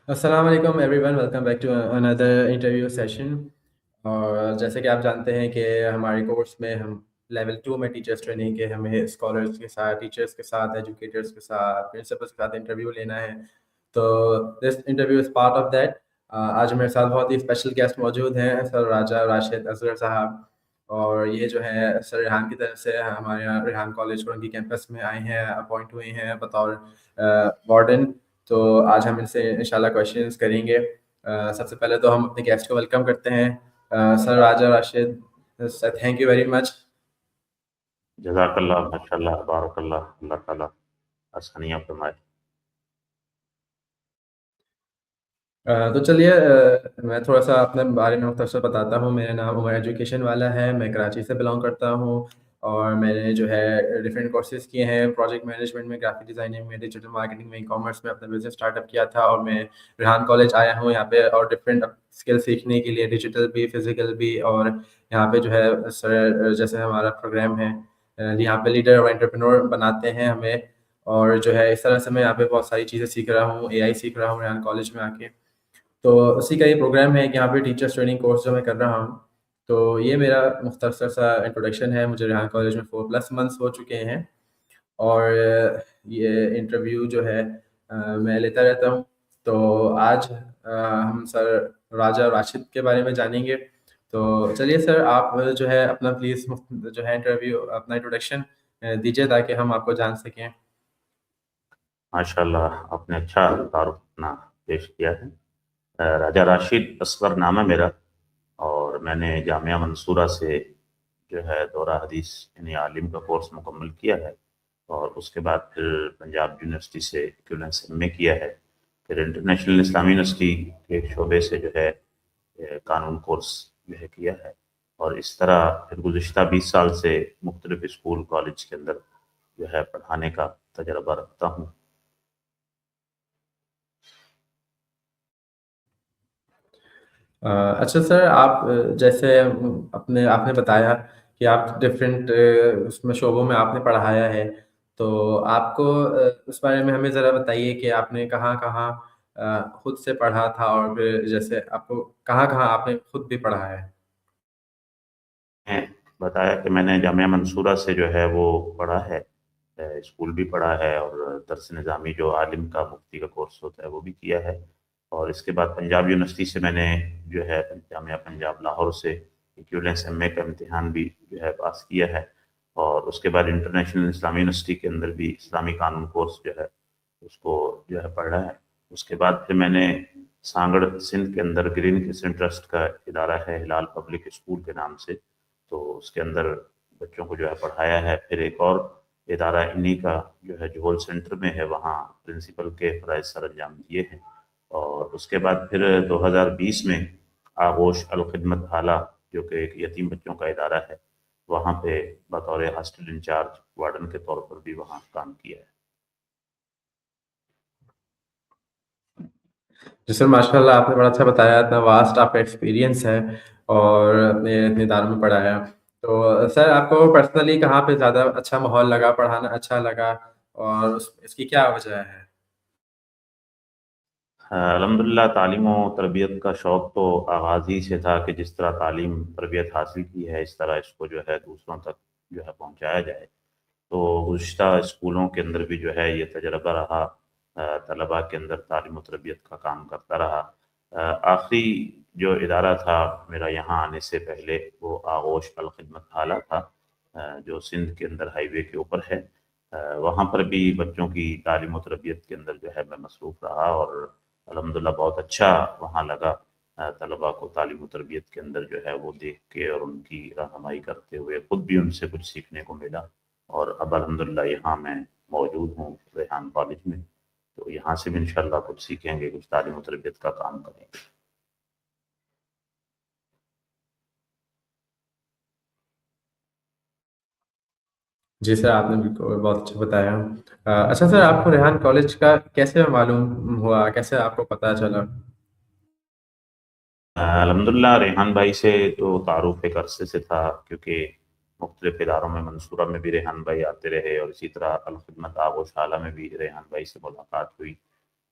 السلام علیکم everyone, welcome back to اندر انٹرویو سیشن۔ اور جیسے کہ آپ جانتے ہیں کہ ہمارے کورس میں ہم لیول 2 میں ٹیچرس ٹریننگ کے ہمیں اسکالرس کے ساتھ، ٹیچرس کے ساتھ، ایجوکیٹرس کے ساتھ، پرنسپلس کے ساتھ انٹرویو لینا ہے۔ تو this interview is part of that. آج میرے ساتھ بہت ہی اسپیشل گیسٹ موجود ہیں، سر راجہ راشد اصغر صاحب، اور یہ جو ہے سر ریحان کی طرف سے ہمارے یہاں ریحان کالج کورنگی کیمپس میں آئے ہیں، اپوائنٹ ہوئے ہیں بطور وارڈن۔ تو آج ہم ان سے انشاءاللہ کویشچنز کریں گے۔ سب سے پہلے تو ہم اپنے گیسٹ کو ویلکم کرتے ہیں، sir Raja Rashid. Sir thank you very much. جزاک اللہ، ماشاء اللہ، بارک اللہ، اللہ تعالیٰ آسانیاں فرمائے۔ تو چلیے میں تھوڑا سا اپنے بارے میں مختصر بتاتا ہوں۔ میرا نام عمر ایجوکیشن والا ہے، میں کراچی سے بلانگ کرتا ہوں، اور میں نے جو ہے ڈفرینٹ کورسز کیے ہیں، پروجیکٹ مینجمنٹ میں، گرافک ڈیزائننگ میں، ڈیجیٹل مارکیٹنگ میں، ای کامرس میں اپنا بزنس اسٹارٹ اپ کیا تھا، اور میں ریحان کالج آیا ہوں یہاں پہ اور ڈفرینٹ اسکل سیکھنے کے لیے، ڈیجیٹل بھی، فزیکل بھی۔ اور یہاں پہ جو ہے سر جیسے ہمارا پروگرام ہے، یہاں پہ لیڈر اور انٹرپرینور بناتے ہیں ہمیں، اور جو ہے اس طرح سے میں یہاں پہ بہت ساری چیزیں سیکھ رہا ہوں، اے آئی سیکھ رہا ہوں ریحان کالج میں آ کے۔ تو اسی کا یہ پروگرام ہے کہ یہاں پہ ٹیچرس ٹریننگ کورس جو میں کر رہا ہوں۔ تو یہ میرا مختصر سا انٹروڈکشن ہے۔ مجھے ریحان کالج میں 4+ منتھس ہو چکے ہیں، اور یہ انٹرویو جو ہے میں لیتا رہتا ہوں۔ تو آج ہم سر راجہ راشد کے بارے میں جانیں گے۔ تو چلیے سر، آپ جو ہے اپنا پلیز جو ہے انٹرویو اپنا انٹروڈکشن دیجیے تاکہ ہم آپ کو جان سکیں۔ ماشاء اللہ، آپ نے اچھا تعارف اپنا پیش کیا ہے۔ راجہ راشد اصغر نام ہے میرا، اور میں نے جامعہ منصورہ سے جو ہے دورہ حدیث یعنی عالم کا کورس مکمل کیا ہے، اور اس کے بعد پھر پنجاب یونیورسٹی سے ایکویولنس ایم اے کیا ہے، پھر انٹرنیشنل اسلامی یونیورسٹی کے ایک شعبے سے جو ہے قانون کورس جو ہے کیا ہے، اور اس طرح پھر گزشتہ 20 سال سے مختلف اسکول کالج کے اندر جو ہے پڑھانے کا تجربہ رکھتا ہوں۔ اچھا سر، آپ جیسے آپ نے بتایا کہ آپ ڈفرینٹ اس میں شعبوں میں آپ نے پڑھایا ہے، تو آپ کو اس بارے میں ہمیں ذرا بتائیے کہ آپ نے کہاں کہاں خود سے پڑھا تھا، اور پھر جیسے آپ کو کہاں کہاں آپ نے خود بھی پڑھا ہے۔ میں بتایا کہ میں نے جامعہ منصورہ سے جو ہے وہ پڑھا ہے، اسکول بھی پڑھا ہے، اور درس نظامی جو عالم کا مفتی کا کورس ہوتا ہے وہ بھی کیا ہے، اور اس کے بعد پنجاب یونیورسٹی سے میں نے جو ہے جامعہ پنجاب لاہور سے ایکویولنس ایم اے کا امتحان بھی جو ہے پاس کیا ہے، اور اس کے بعد انٹرنیشنل اسلامی یونیورسٹی کے اندر بھی اسلامی قانون کورس جو ہے اس کو جو ہے پڑھا ہے۔ اس کے بعد پھر میں نے سانگڑ سندھ کے اندر گرین کرسن ٹرسٹ کا ادارہ ہے ہلال پبلک اسکول کے نام سے، تو اس کے اندر بچوں کو جو ہے پڑھایا ہے۔ پھر ایک اور ادارہ انہی کا جو ہے جوہل سینٹر میں ہے، وہاں پرنسپل کے فرائض سر انجام دیے ہیں، اور اس کے بعد پھر 2020 میں آغوش الخدمت اعلیٰ جو کہ ایک یتیم بچوں کا ادارہ ہے، وہاں پہ بطور ہاسٹل انچارج وارڈن کے طور پر بھی وہاں کام کیا ہے۔ جی سر، ماشاء اللہ آپ نے بڑا اچھا بتایا، اتنا واسٹ آپ کا ایکسپیرینس ہے اور اپنے اتنے اداروں میں پڑھایا۔ تو سر آپ کو پرسنلی کہاں پہ زیادہ اچھا ماحول لگا، پڑھانا اچھا لگا، اور اس کی کیا وجہ ہے؟ الحمدللہ، تعلیم و تربیت کا شوق تو آغاز ہی سے تھا کہ جس طرح تعلیم تربیت حاصل کی ہے اس طرح اس کو جو ہے دوسروں تک جو ہے پہنچایا جائے۔ تو گزشتہ اسکولوں کے اندر بھی جو ہے یہ تجربہ رہا، طلباء کے اندر تعلیم و تربیت کا کام کرتا رہا۔ آخری جو ادارہ تھا میرا یہاں آنے سے پہلے وہ آغوش الخدمت اعلیٰ تھا، جو سندھ کے اندر ہائی وے کے اوپر ہے۔ وہاں پر بھی بچوں کی تعلیم و تربیت کے اندر جو ہے میں مصروف رہا، اور الحمدللہ بہت اچھا وہاں لگا۔ طلباء کو تعلیم و تربیت کے اندر جو ہے وہ دیکھ کے اور ان کی رہنمائی کرتے ہوئے خود بھی ان سے کچھ سیکھنے کو ملا، اور اب الحمدللہ یہاں میں موجود ہوں ریحان کالج میں، تو یہاں سے بھی انشاءاللہ کچھ سیکھیں گے، کچھ تعلیم و تربیت کا کام کریں گے۔ جی سر، آپ نے بالکل بہت اچھا بتایا۔ اچھا سر، آپ کو ریحان کالج کا کیسے معلوم ہوا، کیسے آپ کو پتہ چلا؟ الحمدللہ ریحان بھائی سے تو تعارف ایک عرصے سے تھا، کیونکہ مختلف اداروں میں منصورہ میں بھی ریحان بھائی آتے رہے، اور اسی طرح الخدمت آغوش اعلیٰ میں بھی ریحان بھائی سے ملاقات ہوئی۔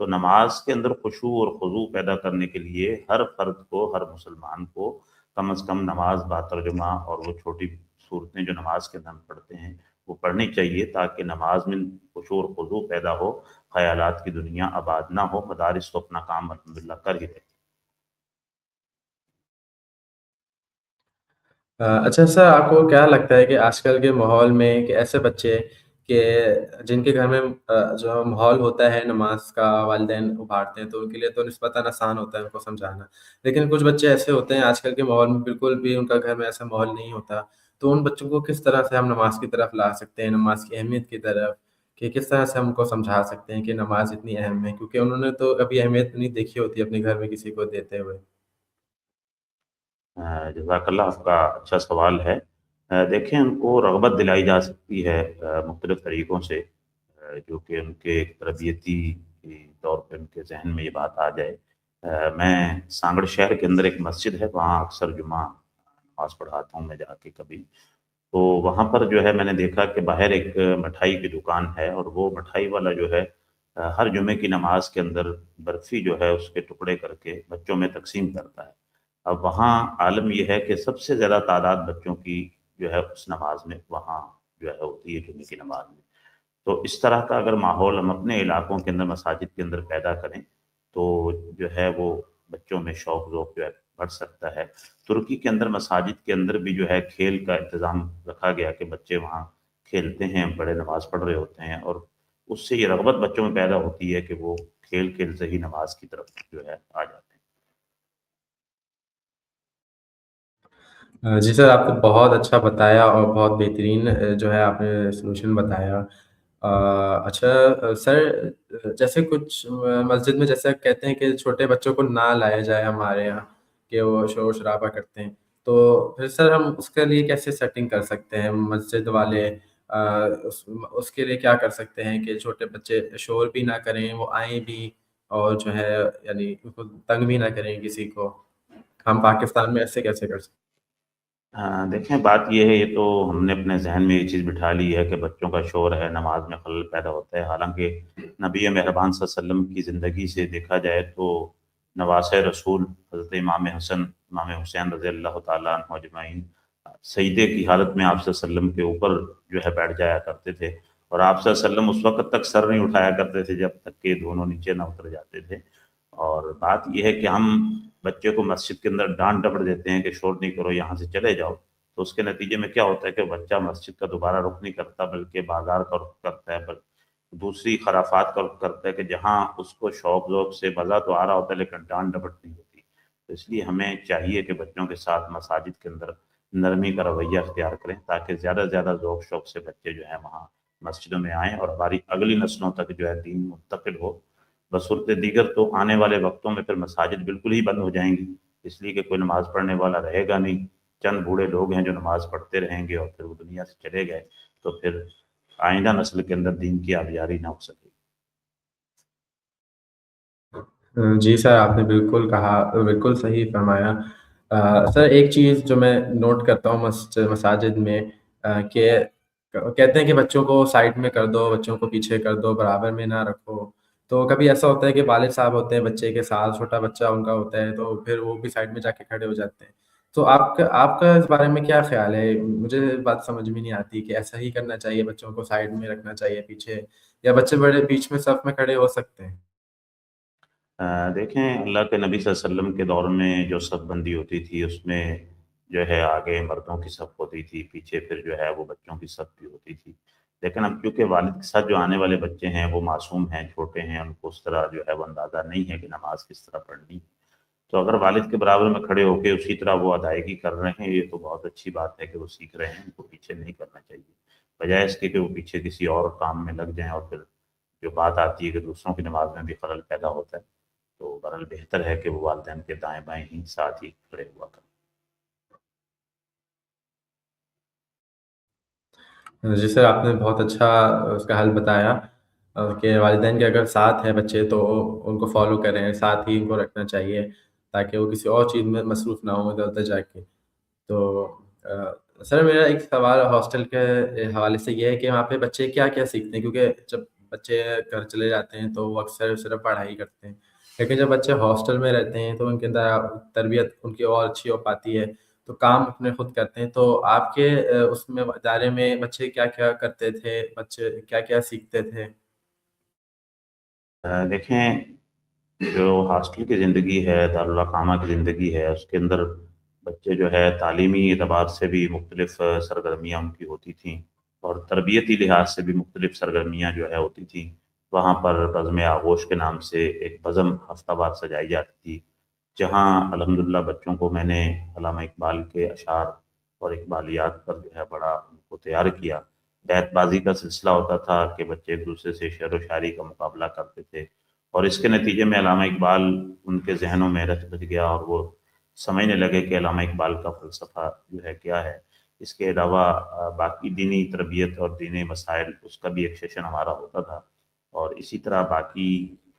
تو نماز کے اندر خشوع اور خضوع پیدا کرنے کے لیے ہر فرد کو، ہر مسلمان کو کم از کم نماز با ترجمہ اور وہ چھوٹی صورتیں جو نماز کے اندر ہم پڑھتے ہیں وہ پڑھنی چاہیے، تاکہ نماز میں خشوع اور خضوع پیدا ہو، خیالات کی دنیا آباد نہ ہو، مدارس تو اپنا کام الحمدللہ کر ہی رہے۔ اچھا سر، آپ کو کیا لگتا ہے کہ آج کل کے ماحول میں کہ ایسے بچے کہ جن کے گھر میں جو ماحول ہوتا ہے نماز کا، والدین ابھارتے ہیں تو ان کے لیے تو نسبتاً آسان ہوتا ہے ان کو سمجھانا، لیکن کچھ بچے ایسے ہوتے ہیں آج کل کے ماحول میں بالکل بھی ان کا گھر میں ایسا ماحول نہیں ہوتا، تو ان بچوں کو کس طرح سے ہم نماز کی طرف لا سکتے ہیں، نماز کی اہمیت کی طرف، کہ کس طرح سے ہم ان کو سمجھا سکتے ہیں کہ نماز اتنی اہم ہے، کیونکہ انہوں نے تو کبھی اہمیت نہیں دیکھی ہوتی اپنے گھر میں کسی کو دیتے ہوئے۔ جزاک اللہ، آپ کا اچھا سوال ہے۔ دیکھیں، ان کو رغبت دلائی جا سکتی ہے مختلف طریقوں سے، جو کہ ان کے ایک تربیتی طور پہ ان کے ذہن میں یہ بات آ جائے۔ میں سانگڑ شہر کے اندر ایک مسجد ہے، وہاں اکثر جمعہ نماز پڑھاتا ہوں میں جا کے کبھی، تو وہاں پر جو ہے میں نے دیکھا کہ باہر ایک مٹھائی کی دکان ہے، اور وہ مٹھائی والا جو ہے ہر جمعے کی نماز کے اندر برفی جو ہے اس کے ٹکڑے کر کے بچوں میں تقسیم کرتا ہے۔ اب وہاں عالم یہ ہے کہ سب سے زیادہ تعداد بچوں کی جو ہے اس نماز میں وہاں جو ہے ہوتی ہے جمعے کی نماز میں۔ تو اس طرح کا اگر ماحول ہم اپنے علاقوں کے اندر، مساجد کے اندر پیدا کریں تو جو ہے وہ بچوں میں شوق ذوق جو ہے بڑھ سکتا ہے۔ ترکی کے اندر مساجد کے اندر بھی جو ہے کھیل کا انتظام رکھا گیا کہ بچے وہاں کھیلتے ہیں، بڑے نماز پڑھ رہے ہوتے ہیں، اور اس سے یہ رغبت بچوں میں پیدا ہوتی ہے کہ وہ کھیل کھیل سے ہی نماز کی طرف جو ہے آ جاتے ہیں۔ جی سر، آپ نے بہت اچھا بتایا اور بہت بہترین جو ہے آپ نے سولوشن بتایا۔ اچھا سر، جیسے کچھ مسجد میں جیسے کہتے ہیں کہ چھوٹے بچوں کو نہ لایا جائے ہمارے یہاں کہ وہ شور شرابہ کرتے ہیں، تو پھر سر ہم اس کے لیے کیسے سیٹنگ کر سکتے ہیں مسجد والے؟ آ، اس کے لیے کیا کر سکتے ہیں کہ چھوٹے بچے شور بھی نہ کریں، وہ آئیں بھی اور جو ہے یعنی ان کو تنگ بھی نہ کریں کسی کو؟ ہم پاکستان میں ایسے کیسے کر سکتے دیکھیں، بات یہ ہے، یہ تو ہم نے اپنے ذہن میں یہ چیز بٹھا لی ہے کہ بچوں کا شور ہے، نماز میں خلل پیدا ہوتا ہے، حالانکہ نبی مہربان صلی اللہ علیہ وسلم کی زندگی سے دیکھا جائے تو نواسۂ رسول حضرت امام حسن، امام حسین رضی اللہ تعالیٰ عنہ اجمعین سجدے کی حالت میں آپ صلی اللہ علیہ وسلم کے اوپر جو ہے بیٹھ جایا کرتے تھے، اور آپ صلی اللہ علیہ وسلم اس وقت تک سر نہیں اٹھایا کرتے تھے جب تک کہ دونوں نیچے نہ اتر جاتے تھے۔ اور بات یہ ہے کہ ہم بچے کو مسجد کے اندر ڈانٹ ڈپٹ دیتے ہیں کہ شور نہیں کرو، یہاں سے چلے جاؤ، تو اس کے نتیجے میں کیا ہوتا ہے کہ بچہ مسجد کا دوبارہ رخ نہیں کرتا، بلکہ بازار کا رخ کرتا ہے، دوسری خرافات کا رخ کرتا ہے کہ جہاں اس کو شوق ذوق سے مزہ تو آ رہا ہوتا ہے لیکن ڈانٹ ڈپٹ نہیں ہوتی۔ تو اس لیے ہمیں چاہیے کہ بچوں کے ساتھ مساجد کے اندر نرمی کا رویہ اختیار کریں، تاکہ زیادہ سے زیادہ ذوق شوق سے بچے جو ہیں وہاں مسجدوں میں آئیں، اور ہماری اگلی نسلوں تک جو ہے دین منتقل ہو۔ بصورت دیگر تو آنے والے وقتوں میں پھر مساجد بالکل ہی بند ہو جائیں گی، اس لیے کہ کوئی نماز پڑھنے والا رہے گا نہیں، چند بوڑھے لوگ ہیں جو نماز پڑھتے رہیں گے اور پھر وہ دنیا سے چلے گئے، تو پھر آئندہ نسل کے اندر دین کی آبیاری نہ ہو سکے۔ جی سر، آپ نے بالکل کہا، بالکل صحیح فرمایا۔ سر ایک چیز جو میں نوٹ کرتا ہوں مساجد میں، کہ کہتے ہیں کہ بچوں کو سائڈ میں کر دو، بچوں کو پیچھے کر دو، برابر میں نہ رکھو، تو کبھی ایسا ہوتا ہے کہ والد صاحب ہوتے ہیں بچے کے ساتھ، چھوٹا بچہ ان کا ہوتا ہے تو پھر وہ بھی سائڈ میں جا کے کھڑے ہو جاتے ہیں، تو آپ کا اس بارے میں کیا خیال ہے؟ مجھے بات سمجھ میں نہیں آتی کہ ایسا ہی کرنا چاہیے، بچوں کو سائڈ میں رکھنا چاہیے پیچھے، یا بچے بڑے بیچ میں صف میں کھڑے ہو سکتے ہیں؟ دیکھیں، اللہ کے نبی صلی اللہ علیہ وسلم کے دور میں جو صف بندی ہوتی تھی اس میں جو ہے آگے مردوں کی صف ہوتی تھی، پیچھے پھر جو ہے وہ بچوں کی صف بھی ہوتی تھی، لیکن اب کیونکہ والد کے ساتھ جو آنے والے بچے ہیں وہ معصوم ہیں، چھوٹے ہیں، ان کو اس طرح جو ہے وہ اندازہ نہیں ہے کہ نماز کس طرح پڑھنی، تو اگر والد کے برابر میں کھڑے ہو کے اسی طرح وہ ادائیگی کر رہے ہیں، یہ تو بہت اچھی بات ہے کہ وہ سیکھ رہے ہیں، ان کو پیچھے نہیں کرنا چاہیے، بجائے اس کے کہ وہ پیچھے کسی اور کام میں لگ جائیں، اور پھر جو بات آتی ہے کہ دوسروں کی نماز میں بھی خلل پیدا ہوتا ہے، تو بہرحال بہتر ہے کہ وہ والدین کے دائیں بائیں ہی ساتھ ہی کھڑے ہوا کریں۔ جی سر، آپ نے بہت اچھا اس کا حل بتایا، کہ والدین کے اگر ساتھ ہیں بچے تو ان کو فالو کریں، ساتھ ہی ان کو رکھنا چاہیے تاکہ وہ کسی اور چیز میں مصروف نہ ہوں ادھر ادھر جا کے۔ تو سر میرا ایک سوال ہاسٹل کے حوالے سے یہ ہے کہ وہاں پہ بچے کیا کیا سیکھتے ہیں؟ کیونکہ جب بچے گھر چلے جاتے ہیں تو وہ اکثر صرف پڑھائی کرتے ہیں، لیکن جب بچے ہاسٹل میں رہتے ہیں تو ان کے اندر تربیت ان کی اور اچھی ہو پاتی ہے، تو کام اپنے خود کرتے ہیں۔ تو آپ کے اس میں ادارے میں بچے کیا-کیا کرتے تھے؟ بچے کیا-کیا سیکھتے تھے؟ دیکھیں جو ہاسٹل کی زندگی ہے، دارالاقامہ کی زندگی ہے، اس کے اندر بچے جو ہے تعلیمی اعتبار سے بھی مختلف سرگرمیاں ان کی ہوتی تھیں اور تربیتی لحاظ سے بھی مختلف سرگرمیاں جو ہے ہوتی تھیں۔ وہاں پر بزم آغوش کے نام سے ایک بزم ہفتہ وار سجائی جاتی تھی، جہاں الحمدللہ بچوں کو میں نے علامہ اقبال کے اشعار اور اقبالیات پر جو ہے بڑا ان کو تیار کیا۔ بیت بازی کا سلسلہ ہوتا تھا کہ بچے ایک دوسرے سے شعر و شاعری کا مقابلہ کرتے تھے، اور اس کے نتیجے میں علامہ اقبال ان کے ذہنوں میں رچ بچ گیا اور وہ سمجھنے لگے کہ علامہ اقبال کا فلسفہ جو ہے کیا ہے۔ اس کے علاوہ باقی دینی تربیت اور دینی مسائل اس کا بھی ایک سیشن ہمارا ہوتا تھا، اور اسی طرح باقی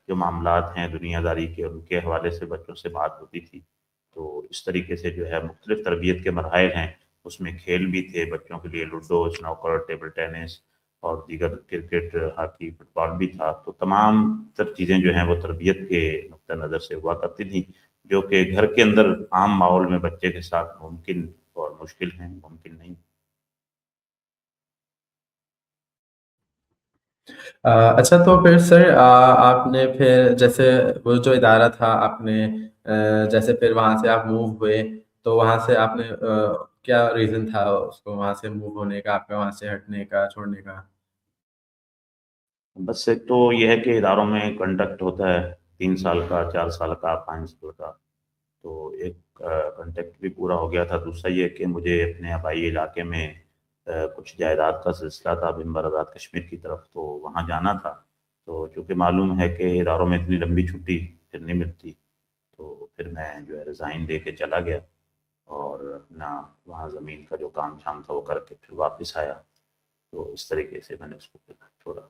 جو معاملات ہیں دنیا داری کے ان کے حوالے سے بچوں سے بات ہوتی تھی۔ تو اس طریقے سے جو ہے مختلف تربیت کے مراحل ہیں، اس میں کھیل بھی تھے بچوں کے لیے، لوڈو، سنوکر، ٹیبل ٹینس اور دیگر کرکٹ، ہاکی، فٹ بال بھی تھا۔ تو تمام تر چیزیں جو ہیں وہ تربیت کے نقطہ نظر سے ہوا کرتی تھیں، جو کہ گھر کے اندر عام ماحول میں بچے کے ساتھ ممکن اور مشکل ہیں، ممکن نہیں۔ اچھا تو پھر سر آپ نے پھر جیسے وہ جو ادارہ تھا آپ نے جیسے پھر وہاں سے آپ موو ہوئے تو وہاں سے آپ نے کیا ریزن تھا اس کو وہاں سے موو ہونے کا آپ کا وہاں سے ہٹنے کا چھوڑنے کا؟ بس ایک تو یہ ہے کہ اداروں میں کنڈکٹ ہوتا ہے 3 سال کا، 4 سال کا، 5 سال کا، تو ایک کنٹیکٹ بھی پورا ہو گیا تھا۔ دوسرا یہ کہ مجھے اپنے آبائی علاقے میں کچھ جائیداد کا سلسلہ تھا بھمبر آزاد کشمیر کی طرف، تو وہاں جانا تھا۔ تو چونکہ معلوم ہے کہ اداروں میں اتنی لمبی چھٹی پھر نہیں ملتی، تو پھر میں جو ہے ریزائن دے کے چلا گیا اور اپنا وہاں زمین کا جو کام شام تھا وہ کر کے پھر واپس آیا۔ تو اس طریقے سے میں نے اس کو پھر چھوڑا۔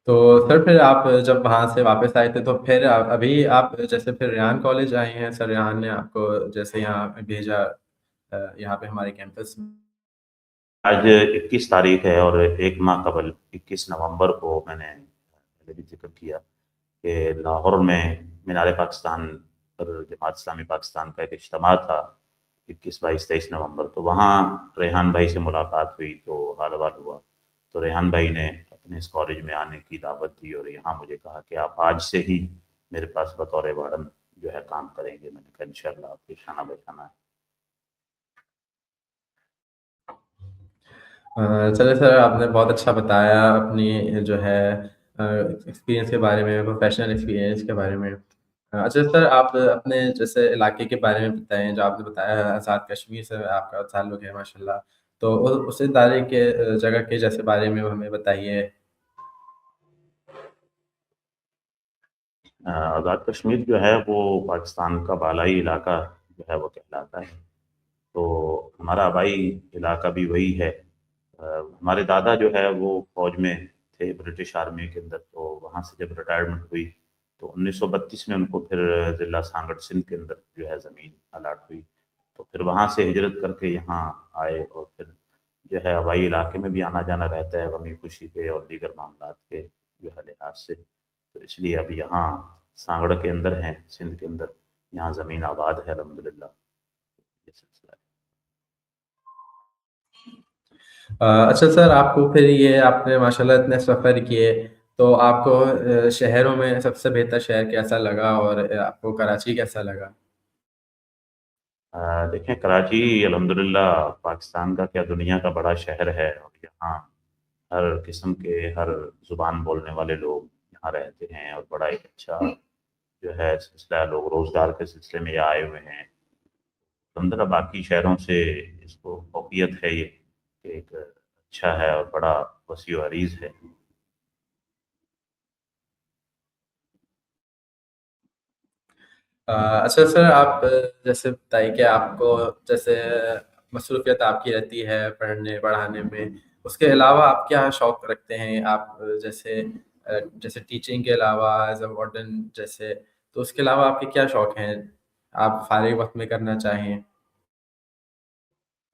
تو سر پھر آپ جب وہاں سے واپس آئے تھے تو پھر ابھی آپ جیسے پھر ریحان کالج آئے ہیں، سر ریحان نے آپ کو جیسے یہاں بھیجا یہاں پہ ہمارے کیمپس میں۔ آج 21 تاریخ ہے اور ایک ماہ قبل 21 نومبر کو میں نے پہلے بھی ذکر کیا کہ لاہور میں مینار پاکستان پر جماعت اسلامی پاکستان کا ایک اجتماع تھا 21، 22، 23 نومبر۔ تو وہاں ریحان بھائی سے ملاقات ہوئی تو حال حوال ہوا، تو ریحان بھائی نے اپنے اس کالج میں آنے کی دعوت دی اور یہاں مجھے کہا کہ آپ آج سے ہی میرے پاس بطور وارڈن جو ہے کام کریں گے۔ میں نے کہا انشاءاللہ آپ کے شانہ بشانہ ہے۔ چلے سر آپ نے بہت اچھا بتایا اپنی جو ہے ایکسپیرینس کے بارے میں، پروفیشنل ایکسپیرینس کے بارے میں۔ اچھا سر آپ اپنے جیسے علاقے کے بارے میں بتائیں، جو آپ نے بتایا آزاد کشمیر سے آپ کا تعلق ہے ماشاء اللہ، تو اس ادارے کے جگہ کے جیسے بارے میں ہمیں بتائیے۔ آزاد کشمیر جو ہے وہ پاکستان کا بالائی علاقہ جو ہے وہ کہلاتا ہے، تو ہمارا آبائی علاقہ بھی وہی ہے۔ ہمارے دادا جو ہے وہ فوج میں تھے برٹش آرمی کے اندر، تو وہاں سے جب ریٹائرمنٹ ہوئی تو 1932 میں ان کو پھر ضلع سانگڑ سندھ کے اندر جو ہے زمین الاٹ ہوئی، تو پھر وہاں سے ہجرت کر کے یہاں آئے، اور پھر جو ہے آبائی علاقے میں بھی آنا جانا رہتا ہے غمی خوشی کے اور دیگر معاملات کے جو ہے لحاظ سے۔ تو اس لیے اب یہاں سانگڑ کے اندر ہیں، سندھ کے اندر، یہاں زمین آباد ہے الحمدللہ۔ یہ سلسلہ ہے۔ اچھا سر آپ کو پھر یہ آپ نے ماشاء اللہ اتنے سفر کیے تو آپ کو شہروں میں سب سے بہتر شہر کیسا لگا اور آپ کو کراچی کیسا لگا؟ دیکھیں کراچی الحمدللہ پاکستان کا کیا دنیا کا بڑا شہر ہے، اور یہاں ہر قسم کے ہر زبان بولنے والے لوگ یہاں رہتے ہیں، اور بڑا ایک اچھا جو ہے سلسلہ ہے، لوگ روزگار کے سلسلے میں یہاں آئے ہوئے ہیں۔ الحمدللہ باقی شہروں سے اس کو فوقیت ہے یہ کہ ایک اچھا ہے اور بڑا وسیع و عریض ہے۔ اچھا سر آپ جیسے بتائیے کہ آپ کو جیسے مصروفیت آپ کی رہتی ہے پڑھنے پڑھانے میں، اس کے علاوہ آپ کیا شوق رکھتے ہیں آپ جیسے جیسے ٹیچنگ کے علاوہ ایز اے وارڈن جیسے، تو اس کے علاوہ آپ کے کیا شوق ہیں آپ فارغ وقت میں کرنا چاہیں؟